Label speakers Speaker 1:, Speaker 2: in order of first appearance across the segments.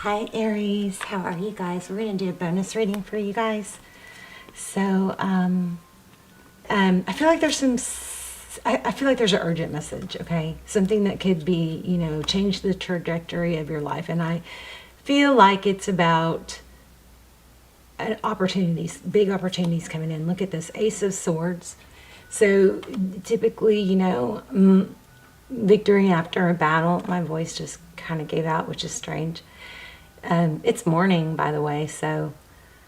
Speaker 1: Hi Aries, how are you guys? We're going to do a bonus reading for you guys. So, I feel like there's I feel like there's an urgent message, okay? Something that could be, change the trajectory of your life. And I feel like it's about opportunities, big opportunities coming in. Look at this, Ace of Swords. So typically, victory after a battle. My voice just kind of gave out, which is strange. It's morning, by the way, so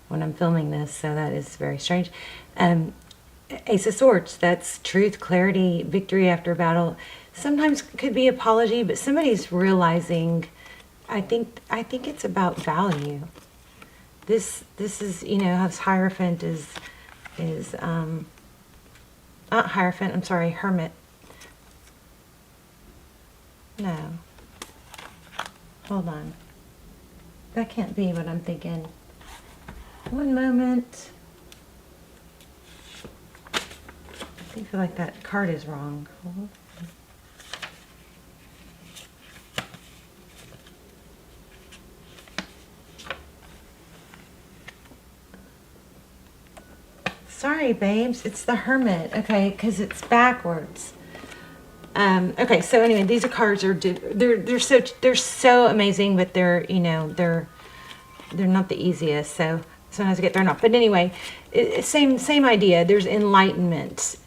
Speaker 1: when I'm filming this, so that is very strange. Ace of Swords, that's truth, clarity, victory after battle. Sometimes could be apology, but somebody's realizing, I think it's about value. This is, how Hierophant is not Hierophant, I'm sorry, Hermit. No. Hold on. That can't be what I'm thinking. One moment. I feel like that card is wrong. Sorry, babes. It's the Hermit. Okay, because it's backwards. Okay, so anyway, these are cards they're so amazing, but they're not the easiest. So sometimes I get thrown off. But anyway, same idea. There's enlightenment.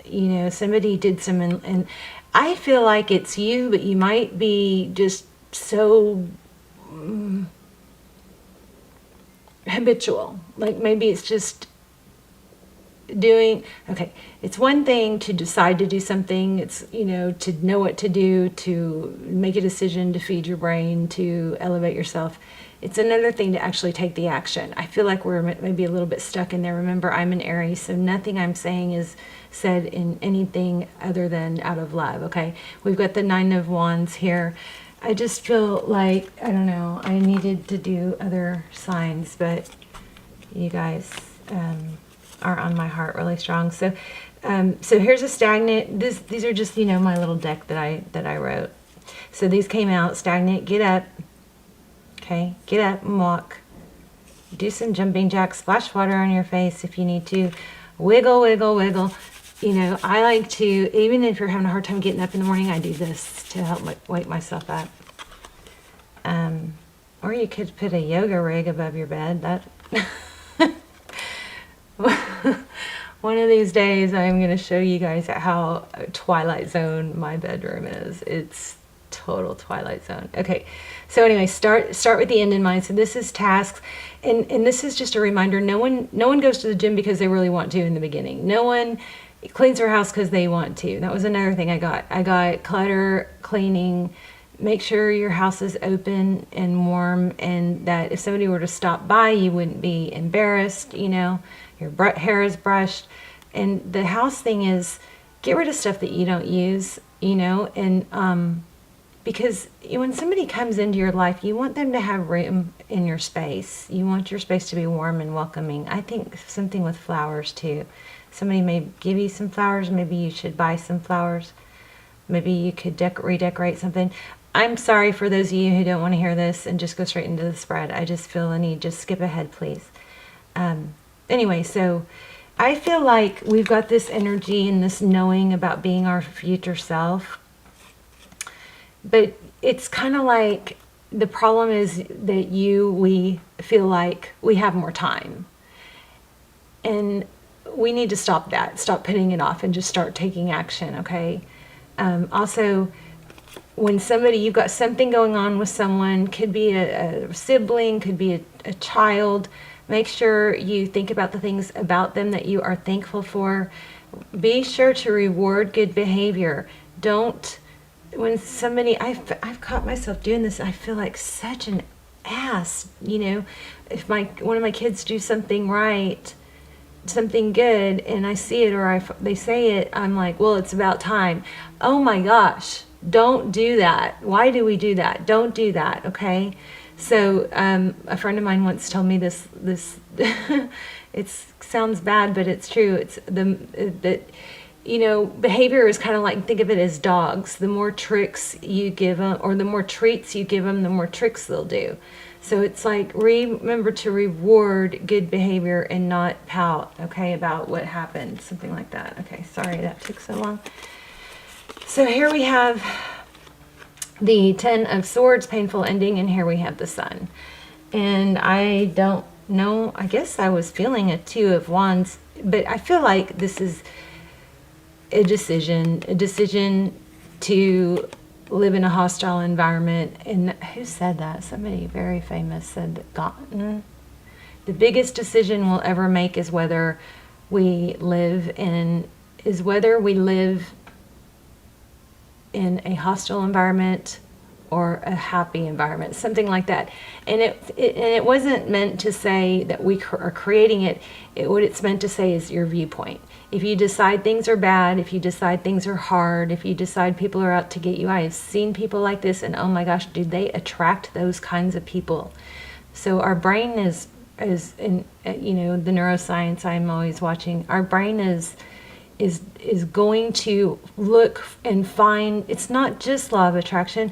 Speaker 1: Somebody did some, and I feel like it's you, but you might be just so habitual. Like maybe it's just okay, it's one thing to decide to do something. It's to know what to do, to make a decision, to feed your brain, to elevate yourself. It's another thing to actually take the action. I feel like we're maybe a little bit stuck in there. Remember, I'm an Aries, so nothing I'm saying is said in anything other than out of love. Okay, we've got the Nine of Wands here. I just feel like, I don't know, I needed to do other signs, but you guys are on my heart really strong. So so here's a stagnant. These are just my little deck that I wrote. So these came out. Stagnant, get up. Okay, get up and walk. Do some jumping jacks, splash water on your face if you need to. Wiggle, wiggle, wiggle. I like to, even if you're having a hard time getting up in the morning, I do this to help wake myself up. Or you could put a yoga rig above your bed. That one of these days I'm going to show you guys how Twilight Zone my bedroom is. It's total Twilight Zone. Okay, so anyway, start with the end in mind. So this is tasks, and this is just a reminder. No one goes to the gym because they really want to in the beginning. No one cleans their house because they want to. That was another thing I got clutter cleaning. Make sure your house is open and warm, and that if somebody were to stop by, you wouldn't be embarrassed. Your hair is brushed. And the house thing is, get rid of stuff that you don't use, and because when somebody comes into your life, you want them to have room in your space. You want your space to be warm and welcoming. I think something with flowers too. Somebody may give you some flowers. Maybe you should buy some flowers. Maybe you could redecorate something. I'm sorry for those of you who don't want to hear this and just go straight into the spread. I just feel the need. Just skip ahead, please. Anyway, so I feel like we've got this energy and this knowing about being our future self. But it's kind of like the problem is that we feel like we have more time. And we need to stop that. Stop putting it off and just start taking action, okay? Also, when you've got something going on with someone, could be a sibling, could be a child, make sure you think about the things about them that you are thankful for. Be sure to reward good behavior. When somebody, I've caught myself doing this, I feel like such an ass, if one of my kids do something right, something good, and I see it or they say it, I'm like, well, it's about time. Oh my gosh, don't do that. Why do we do that? Don't do that, okay? So a friend of mine once told me this it sounds bad, but it's true. It's that behavior is kind of like, think of it as dogs. The more tricks you give them, or the more treats you give them, the more tricks they'll do. So it's like, remember to reward good behavior and not pout, okay, about what happened. Something like that. Okay, sorry that took so long. So here we have the Ten of Swords, painful ending, and here we have the Sun. And I don't know, I guess I was feeling a Two of Wands, but I feel like this is a decision to live in a hostile environment. And who said that? Somebody very famous said that the biggest decision we'll ever make is whether we live in a hostile environment or a happy environment, something like that. And it wasn't meant to say that we are creating it. What it's meant to say is your viewpoint. If you decide things are bad, if you decide things are hard, if you decide people are out to get you, I have seen people like this, and oh my gosh, do they attract those kinds of people. So our brain is in, you know, the neuroscience I'm always watching, our brain is going to look and find, it's not just law of attraction.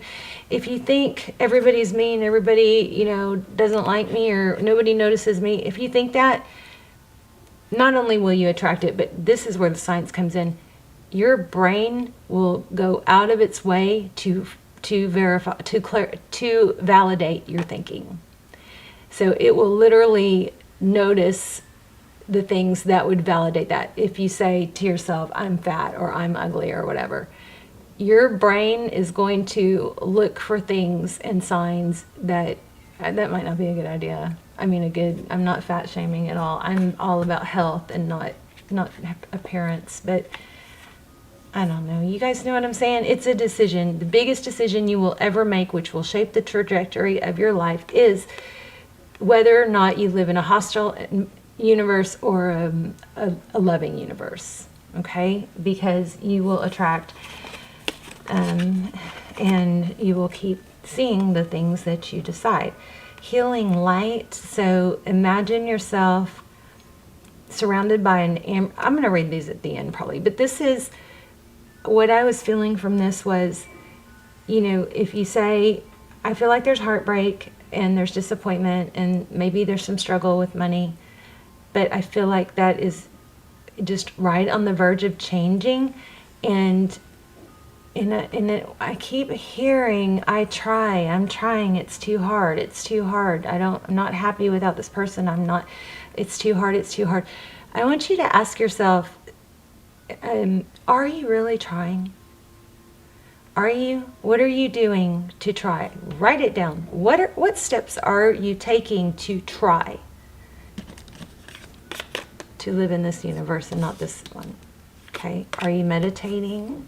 Speaker 1: If you think everybody's mean, everybody, you know, doesn't like me, or nobody notices me, if you think that, not only will you attract it, but this is where the science comes in. Your brain will go out of its way to verify, to validate your thinking. So it will literally notice the things that would validate that. If you say to yourself, I'm fat or I'm ugly or whatever, your brain is going to look for things and signs that might not be a good idea. I mean, I'm not fat shaming at all. I'm all about health and not appearance, but I don't know. You guys know what I'm saying? It's a decision. The biggest decision you will ever make, which will shape the trajectory of your life, is whether or not you live in a hostile universe or a loving universe, okay? Because you will attract and you will keep seeing the things that you decide. Healing light. So imagine yourself surrounded by I'm going to read these at the end probably, but this is what I was feeling from this was, you know, if you say, I feel like there's heartbreak and there's disappointment and maybe there's some struggle with money, but I feel like that is just right on the verge of changing. And I keep hearing, I'm trying, it's too hard, I'm not happy without this person, it's too hard. I want you to ask yourself, are you really trying? What are you doing to try? Write it down. What steps are you taking to try to live in this universe and not this one? Okay. Are you meditating?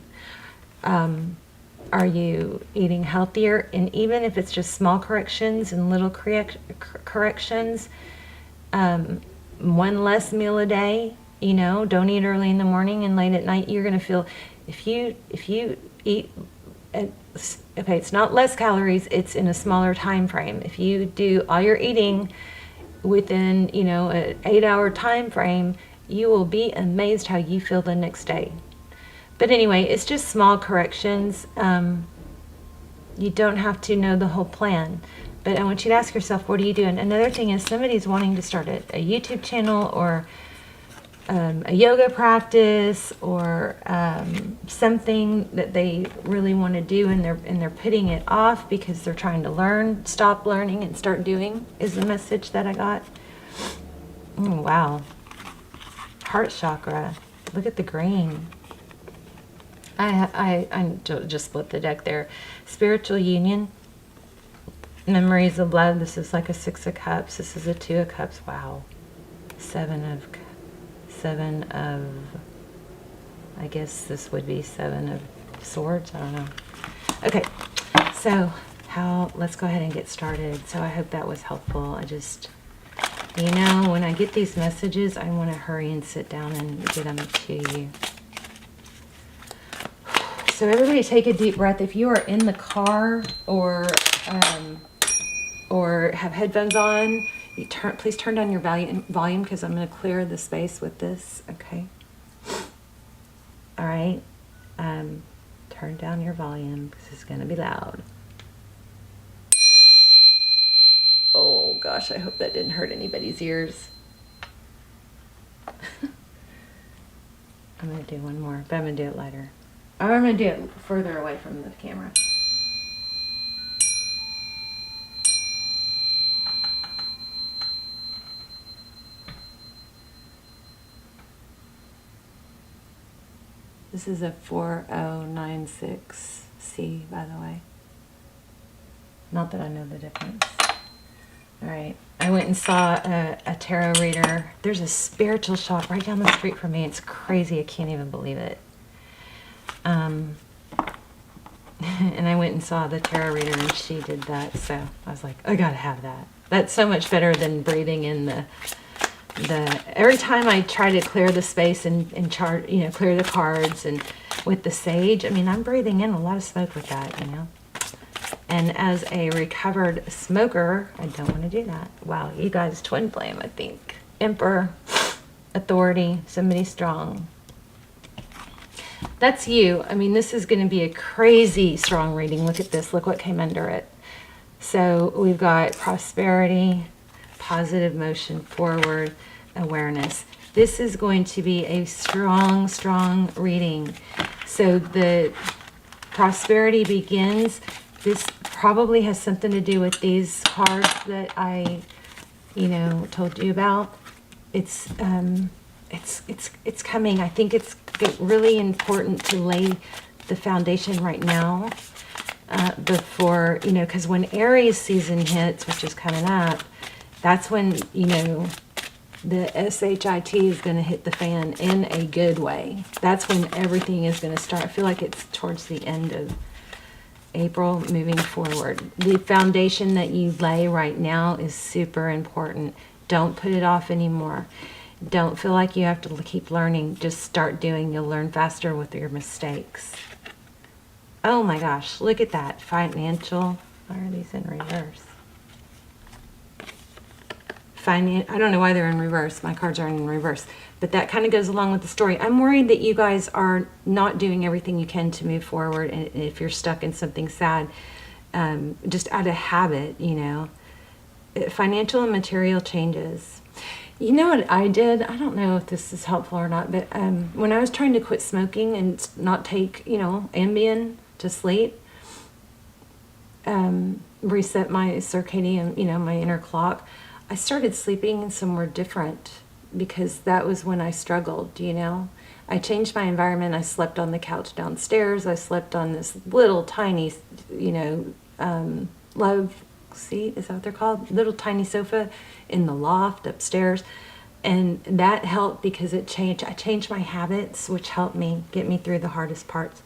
Speaker 1: Are you eating healthier? And even if it's just small corrections and little corrections, one less meal a day, you know, don't eat early in the morning and late at night. You're going to feel, if you eat, okay, it's not less calories, it's in a smaller time frame. If you do all your eating within, you know, an 8-hour time frame, you will be amazed how you feel the next day. But anyway, it's just small corrections. You don't have to know the whole plan. But I want you to ask yourself, what are you doing? Another thing is somebody's wanting to start a YouTube channel or a yoga practice or something that they really want to do, and they're putting it off because they're trying to stop learning and start doing, is the message that I got. Oh, wow. Heart chakra. Look at the green. I just split the deck there. Spiritual union. Memories of love. This is like a 6 of cups. This is a 2 of cups. Wow. 7 of, I guess this would be 7 of swords. I don't know. Okay. So let's go ahead and get started. So I hope that was helpful. You know, when I get these messages, I want to hurry and sit down and get them to you. So everybody take a deep breath. If you are in the car or have headphones on, please turn down your volume because I'm going to clear the space with this. Okay. All right. Turn down your volume because it's going to be loud. gosh, I hope that didn't hurt anybody's ears. I'm going to do one more, but I'm going to do it lighter. Or I'm going to do it further away from the camera. This is a 4096C, by the way. Not that I know the difference. All right. I went and saw a tarot reader. There's a spiritual shop right down the street from me. It's crazy. I can't even believe it. And I went and saw the tarot reader, and she did that. So I was like, I gotta have that. That's so much better than breathing in the every time I try to clear the space and chart, you know, clear the cards, and with the sage, I mean, I'm breathing in a lot of smoke with that, you know. And as a recovered smoker, I don't want to do that. Wow, you guys, twin flame, I think. Emperor, authority, somebody strong. That's you. I mean, this is going to be a crazy strong reading. Look at this. Look what came under it. So we've got prosperity, positive motion forward, awareness. This is going to be a strong, strong reading. So the prosperity begins. This probably has something to do with these cards that I, you know, told you about. It's coming. I think it's really important to lay the foundation right now before, you know, because when Aries season hits, which is coming up, that's when, you know, the SHIT is going to hit the fan in a good way. That's when everything is going to start. I feel like it's towards the end of April moving forward. The foundation that you lay right now is super important. Don't put it off anymore. Don't feel like you have to keep learning. Just start doing. You'll learn faster with your mistakes. Oh my gosh, look at that. Financial. Why are these in reverse? I don't know why they're in reverse. My cards are in reverse. But that kind of goes along with the story. I'm worried that you guys are not doing everything you can to move forward. And if you're stuck in something sad, just out of habit, you know. Financial and material changes. You know what I did? I don't know if this is helpful or not, but when I was trying to quit smoking and not take, you know, Ambien to sleep, reset my circadian, you know, my inner clock, I started sleeping somewhere different because that was when I struggled, you know. I changed my environment. I slept on the couch downstairs. I slept on this little tiny, you know, love seat, is that what they're called? Little tiny sofa in the loft upstairs. And that helped because I changed my habits, which helped me get me through the hardest parts.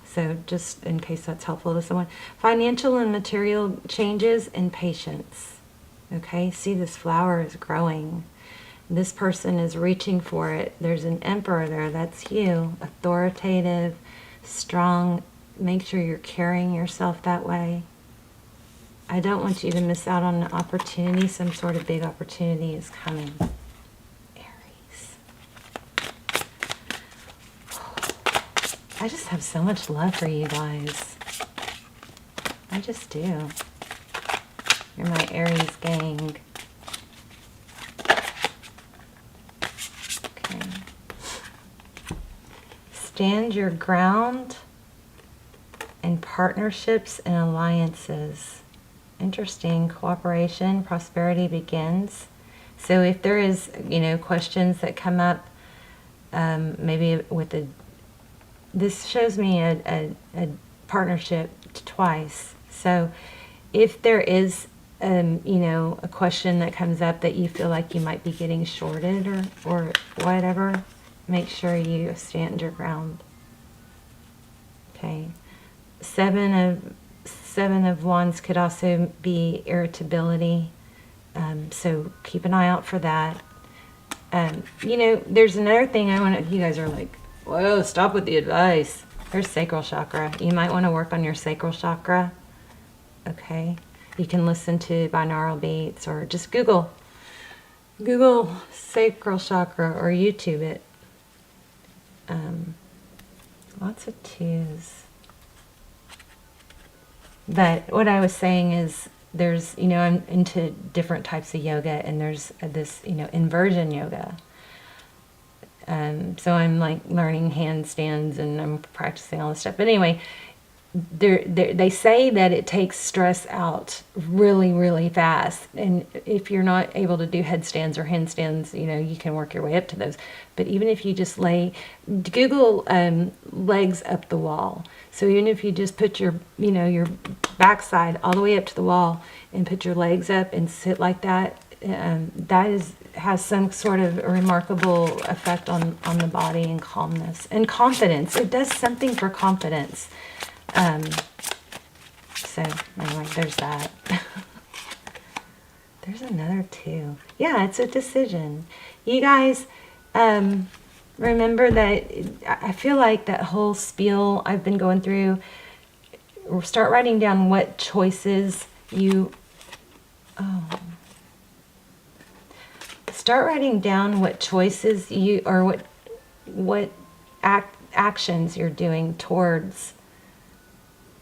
Speaker 1: So just in case that's helpful to someone. Financial and material changes and patience. Okay, see, this flower is growing. This person is reaching for it. There's an emperor there. That's you. Authoritative, strong. Make sure you're carrying yourself that way. I don't want you to miss out on an opportunity. Some sort of big opportunity is coming. Aries. I just have so much love for you guys. I just do. You're my Aries gang. Okay. Stand your ground in partnerships and alliances. Interesting. Cooperation, prosperity begins. So if there is, you know, questions that come up, maybe with this shows me a partnership twice. So if there is, you know, a question that comes up that you feel like you might be getting shorted or whatever, make sure you stand your ground. Okay. Seven of Wands could also be irritability. So keep an eye out for that. You know, there's another thing I want to, you guys are like, whoa, stop with the advice. There's sacral chakra. You might want to work on your sacral chakra. Okay. You can listen to binaural beats or just Google sacral chakra or YouTube it. Lots of twos. But what I was saying is there's, you know, I'm into different types of yoga, and there's this, you know, inversion yoga. So I'm like learning handstands and I'm practicing all this stuff. But anyway, they say that it takes stress out really, really fast. And if you're not able to do headstands or handstands, you know, you can work your way up to those. But even if you just Google legs up the wall. So even if you just put your, you know, your backside all the way up to the wall and put your legs up and sit like that, has some sort of a remarkable effect on the body and calmness and confidence. It does something for confidence. So anyway, there's that. There's another too. Yeah, it's a decision. You guys, remember that I feel like that whole spiel I've been going through, start writing down what choices you, start writing down what choices you, or what actions you're doing towards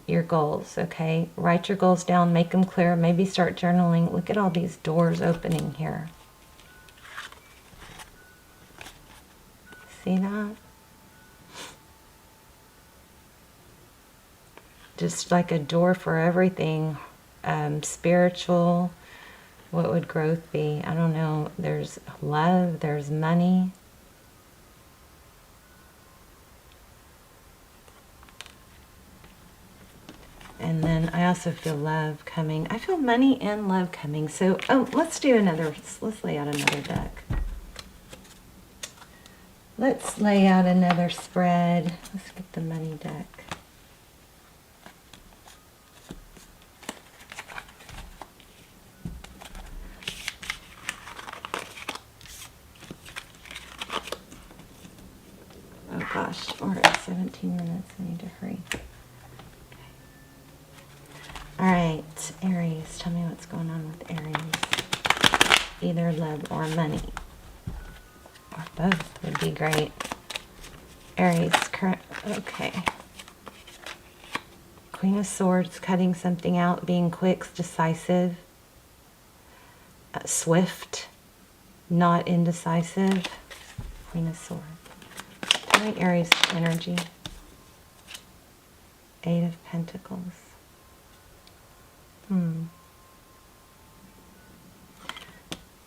Speaker 1: your goals, okay? Write your goals down, make them clear, maybe start journaling. Look at all these doors opening here. See that? Just like a door for everything. Spiritual. What would growth be? I don't know. There's love, there's money. And then I also feel love coming. I feel money and love coming. So, let's do another, let's lay out another deck. Let's lay out another spread. Let's get the money deck. Oh gosh, we're at 17 minutes. I need to hurry. All right, Aries, tell me what's going on with Aries. Either love or money. Or both would be great. Aries, okay. Queen of Swords, cutting something out, being quick, decisive, swift, not indecisive. Queen of Swords. All right, Aries energy. Eight of Pentacles.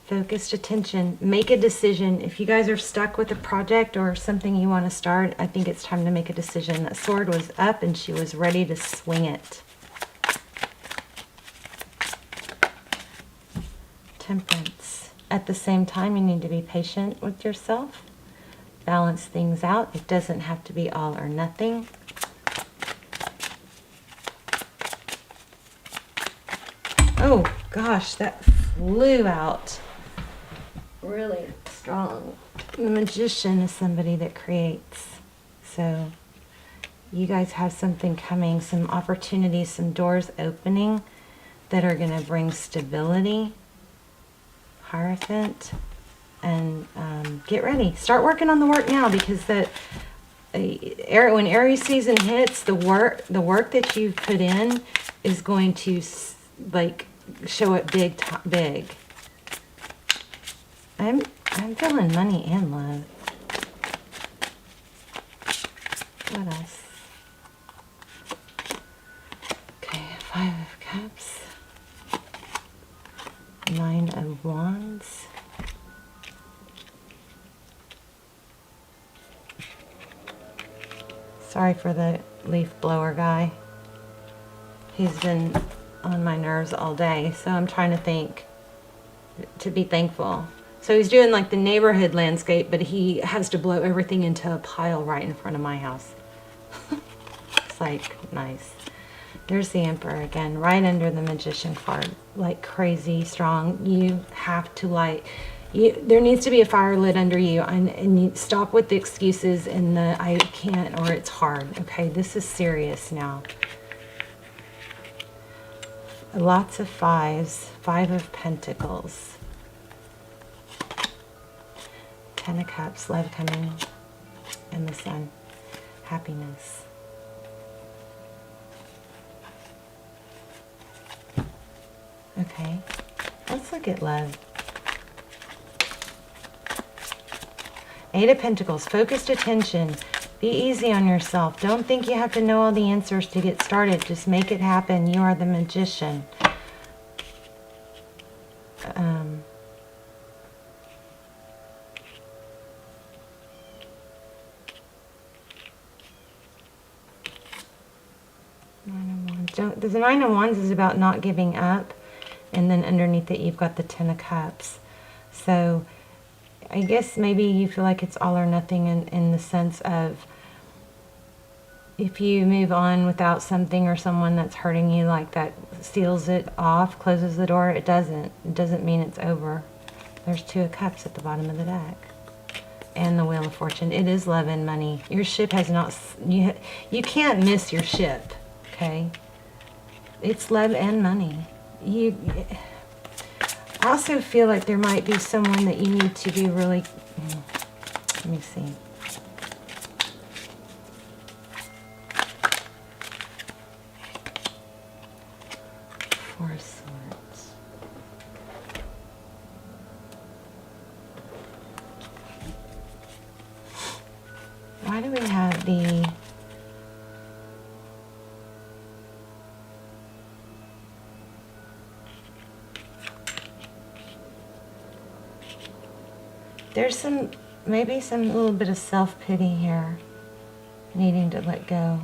Speaker 1: Focused attention. Make a decision. If you guys are stuck with a project or something you want to start, I think it's time to make a decision. That sword was up and she was ready to swing it. Temperance. At the same time, you need to be patient with yourself. Balance things out. It doesn't have to be all or nothing. Oh gosh, that flew out really strong. The Magician is somebody that creates. So you guys have something coming, some opportunities, some doors opening that are going to bring stability. Hierophant. And get ready. Start working on the work now, because that when Aries season hits, the work that you've put in is going to like show it big. I'm feeling money and love. What else? Okay, 5 of Cups. 9 of Wands. Sorry for the leaf blower guy. He's been on my nerves all day, so I'm trying to think to be thankful. So he's doing like the neighborhood landscape, but he has to blow everything into a pile right in front of my house. It's like nice. There's the Emperor again, right under the Magician card, like crazy strong. You have to there needs to be a fire lit under you, and you stop with the excuses and the I can't or it's hard. Okay, this is serious now. Lots of 5s. 5 of Pentacles. 10 of Cups, love coming, and the Sun. Okay, let's look at love. Eight of Pentacles, focused attention. Be easy on yourself. Don't think you have to know all the answers to get started. Just make it happen. You are the magician. The Nine of Wands is about not giving up, and then underneath it you've got the Ten of Cups. So I guess maybe you feel like it's all or nothing in the sense of, if you move on without something or someone that's hurting you, like that seals it off, closes the door, it doesn't mean it's over. There's Two of Cups at the bottom of the deck. And the Wheel of Fortune. It is love and money. Your ship has not, you can't miss your ship, okay? It's love and money. I also feel like there might be someone that you need to be really, let me see. Four of Swords. Why do we have the there's maybe some little bit of self-pity here, needing to let go.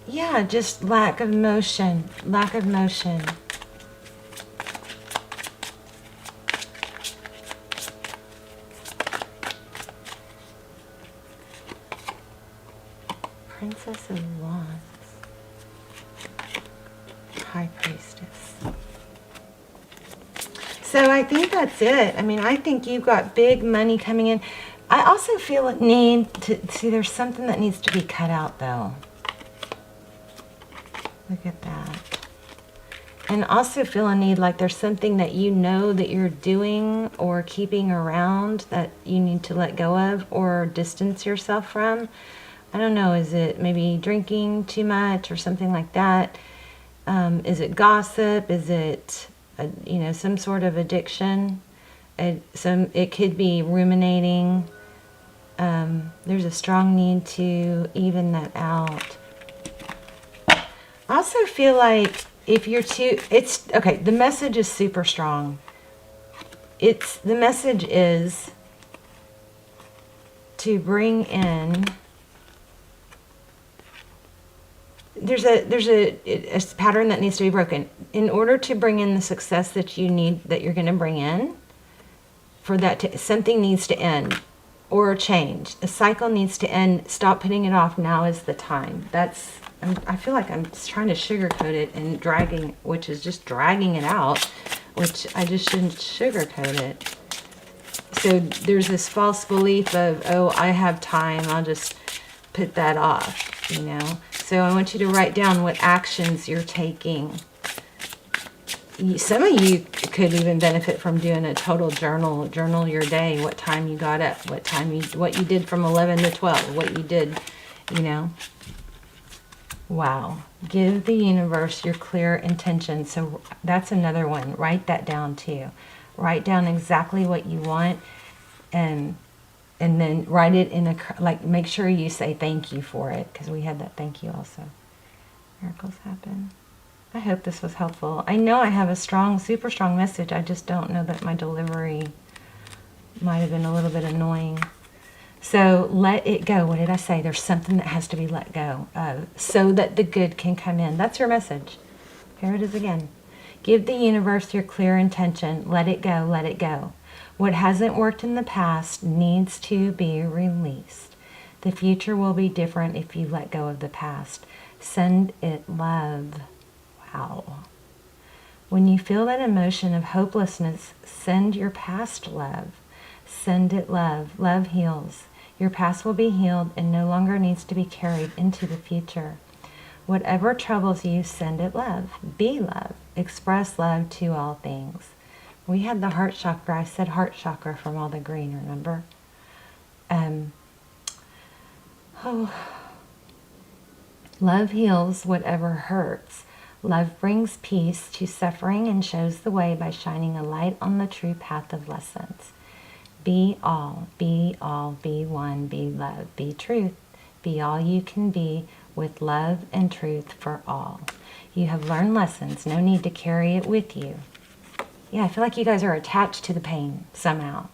Speaker 1: Yeah, just lack of motion, lack of motion. Princess of Wands. High Priestess. So I think that's it. I mean, I think you've got big money coming in. I also feel a need to, see, there's something that needs to be cut out though. Look at that. And also feel a need, like there's something that you know that you're doing or keeping around that you need to let go of or distance yourself from. I don't know, is it maybe drinking too much or something like that? Is it gossip? Is it, some sort of addiction? It could be ruminating. There's a strong need to even that out. I also feel like if you're too, okay, the message is super strong. The message is to bring in, there's a pattern that needs to be broken. In order to bring in the success that you need, that you're going to bring in, for that to, something needs to end or change. A cycle needs to end. Stop putting it off. Now is the time. I feel like I'm just trying to sugarcoat it and dragging, which is just dragging it out, which I just shouldn't sugarcoat it. So there's this false belief of, oh, I have time, I'll just put that off, So I want you to write down what actions you're taking. Some of you could even benefit from doing a total journal your day, what time you got up, what you did from 11 to 12, what you did, Wow. Give the universe your clear intention. So that's another one. Write that down too. Write down exactly what you want, and then write it in make sure you say thank you for it, because we had that thank you also. Miracles happen. I hope this was helpful. I know I have a super strong message. I just don't know that my delivery might have been a little bit annoying. So let it go. What did I say? There's something that has to be let go of so that the good can come in. That's your message. Here it is again. Give the universe your clear intention. Let it go. Let it go. What hasn't worked in the past needs to be released. The future will be different if you let go of the past. Send it love. Wow. When you feel that emotion of hopelessness, send your past love. Send it love. Love heals. Your past will be healed and no longer needs to be carried into the future. Whatever troubles you, send it love. Be love. Express love to all things. We had the heart chakra. I said heart chakra from all the green, remember? Love heals whatever hurts. Love brings peace to suffering and shows the way by shining a light on the true path of lessons. Be all, be one, be love, be truth. Be all you can be with love and truth for all. You have learned lessons, no need to carry it with you. Yeah, I feel like you guys are attached to the pain somehow.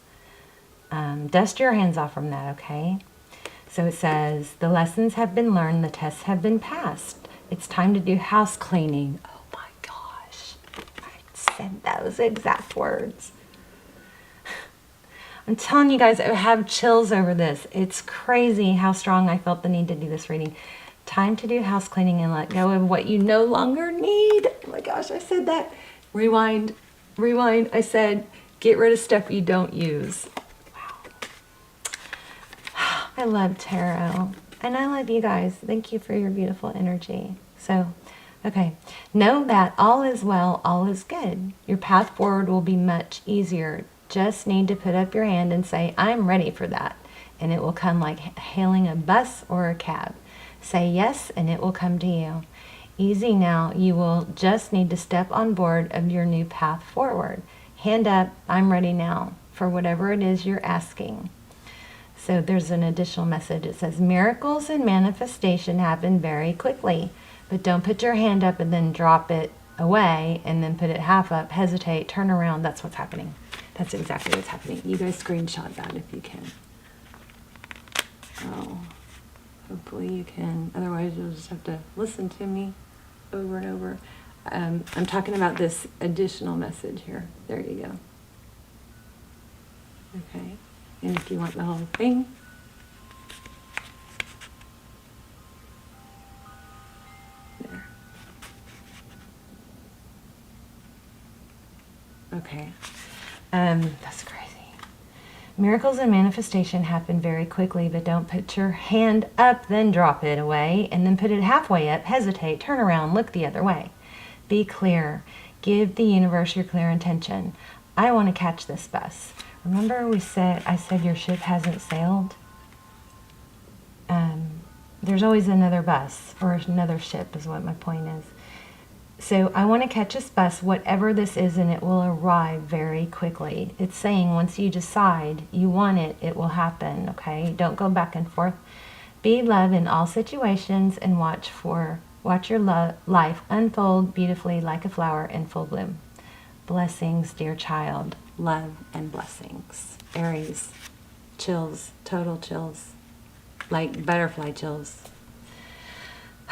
Speaker 1: Dust your hands off from that, okay? So it says, the lessons have been learned, the tests have been passed. It's time to do house cleaning. Oh my gosh, I said those exact words. I'm telling you guys, I have chills over this. It's crazy how strong I felt the need to do this reading. Time to do house cleaning and let go of what you no longer need. Oh my gosh, I said that. Rewind. I said, get rid of stuff you don't use. I love tarot, and I love you guys. Thank you for your beautiful energy. So, okay, know that all is well, all is good. Your path forward will be much easier. Just need to put up your hand and say, I'm ready for that. And it will come like hailing a bus or a cab. Say yes, and it will come to you. Easy now, you will just need to step on board of your new path forward. Hand up, I'm ready now, for whatever it is you're asking. So there's an additional message. It says, miracles and manifestation happen very quickly, but don't put your hand up and then drop it away and then put it half up, hesitate, turn around. That's what's happening. That's exactly what's happening. You guys screenshot that if you can. Oh, hopefully you can. Otherwise, you'll just have to listen to me over and over. I'm talking about this additional message here. There you go. Okay. And if you want the whole thing, there. Okay. That's crazy. Miracles and manifestation happen very quickly, but don't put your hand up, then drop it away, and then put it halfway up, hesitate, turn around, look the other way. Be clear. Give the universe your clear intention. I want to catch this bus. Remember I said your ship hasn't sailed? There's always another bus or another ship is what my point is. So I want to catch this bus, whatever this is, and it will arrive very quickly. It's saying once you decide you want it, it will happen, okay? Don't go back and forth. Be love in all situations and watch your life unfold beautifully like a flower in full bloom. Blessings, dear child. Love and blessings. Aries. Chills. Total chills. Like butterfly chills.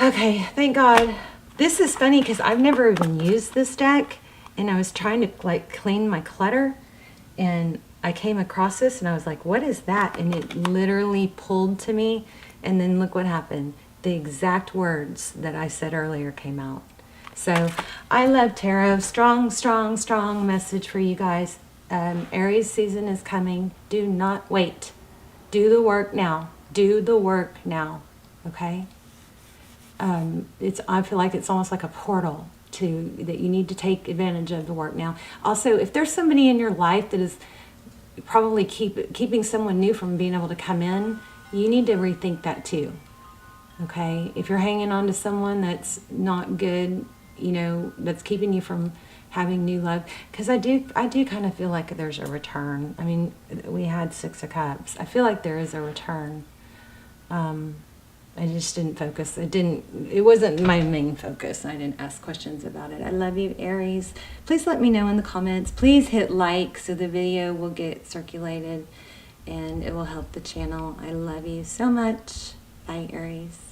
Speaker 1: Okay, thank God. This is funny because I've never even used this deck, and I was trying to like clean my clutter, and I came across this and I was like, what is that? And it literally pulled to me, and then look what happened. The exact words that I said earlier came out. So I love tarot. Strong, strong, strong message for you guys. Aries season is coming. Do not wait. Do the work now. Do the work now. Okay? I feel like it's almost like a portal that you need to take advantage of the work now. Also, if there's somebody in your life that is probably keeping someone new from being able to come in, you need to rethink that too. Okay? If you're hanging on to someone that's not good, that's keeping you from having new love, because I do kind of feel like there's a return. I mean, we had 6 of Cups. I feel like there is a return. I just didn't focus. It wasn't my main focus. I didn't ask questions about it. I love you, Aries. Please let me know in the comments. Please hit like so the video will get circulated and it will help the channel. I love you so much. Bye, Aries.